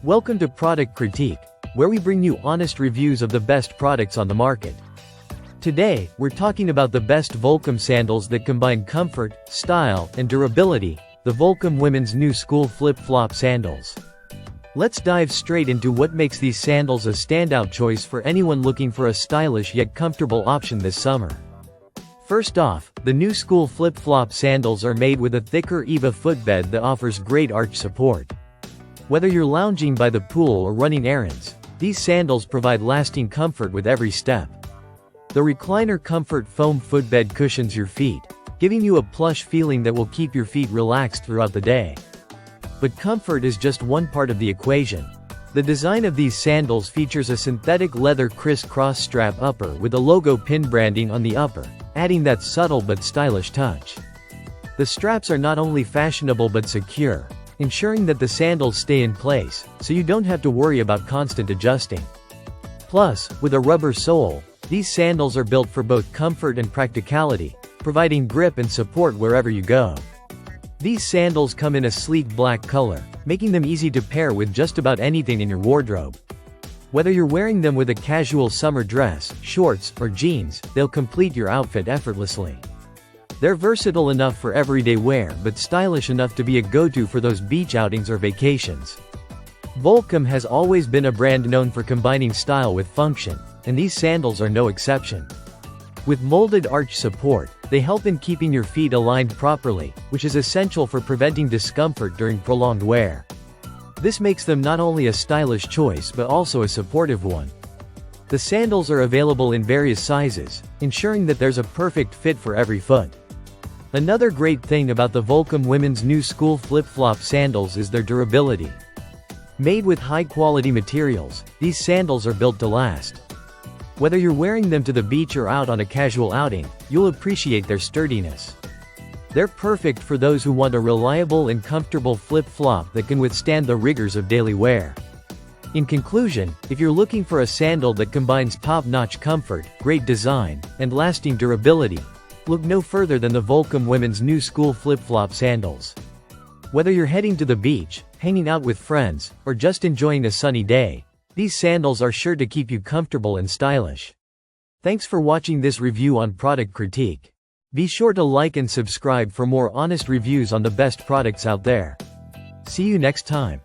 Welcome to Product Critique, where we bring you honest reviews of the best products on the market. Today, we're talking about the best Volcom sandals that combine comfort, style, and durability, the Volcom Women's New School Flip-Flop Sandals. Let's dive straight into what makes these sandals a standout choice for anyone looking for a stylish yet comfortable option this summer. First off, the New School Flip-Flop Sandals are made with a thicker EVA footbed that offers great arch support. Whether you're lounging by the pool or running errands, these sandals provide lasting comfort with every step. The recliner comfort foam footbed cushions your feet, giving you a plush feeling that will keep your feet relaxed throughout the day. But comfort is just one part of the equation. The design of these sandals features a synthetic leather criss-cross strap upper with a logo pin branding on the upper, adding that subtle but stylish touch. The straps are not only fashionable but secure, ensuring that the sandals stay in place, so you don't have to worry about constant adjusting. Plus, with a rubber sole, these sandals are built for both comfort and practicality, providing grip and support wherever you go. These sandals come in a sleek black color, making them easy to pair with just about anything in your wardrobe. Whether you're wearing them with a casual summer dress, shorts, or jeans, they'll complete your outfit effortlessly. They're versatile enough for everyday wear but stylish enough to be a go-to for those beach outings or vacations. Volcom has always been a brand known for combining style with function, and these sandals are no exception. With molded arch support, they help in keeping your feet aligned properly, which is essential for preventing discomfort during prolonged wear. This makes them not only a stylish choice but also a supportive one. The sandals are available in various sizes, ensuring that there's a perfect fit for every foot. Another great thing about the Volcom Women's New School Flip-Flop Sandals is their durability. Made with high-quality materials, these sandals are built to last. Whether you're wearing them to the beach or out on a casual outing, you'll appreciate their sturdiness. They're perfect for those who want a reliable and comfortable flip-flop that can withstand the rigors of daily wear. In conclusion, if you're looking for a sandal that combines top-notch comfort, great design, and lasting durability, look no further than the Volcom Women's New School Flip-Flop Sandals. Whether you're heading to the beach, hanging out with friends, or just enjoying a sunny day, these sandals are sure to keep you comfortable and stylish. Thanks for watching this review on Product Critique. Be sure to like and subscribe for more honest reviews on the best products out there. See you next time.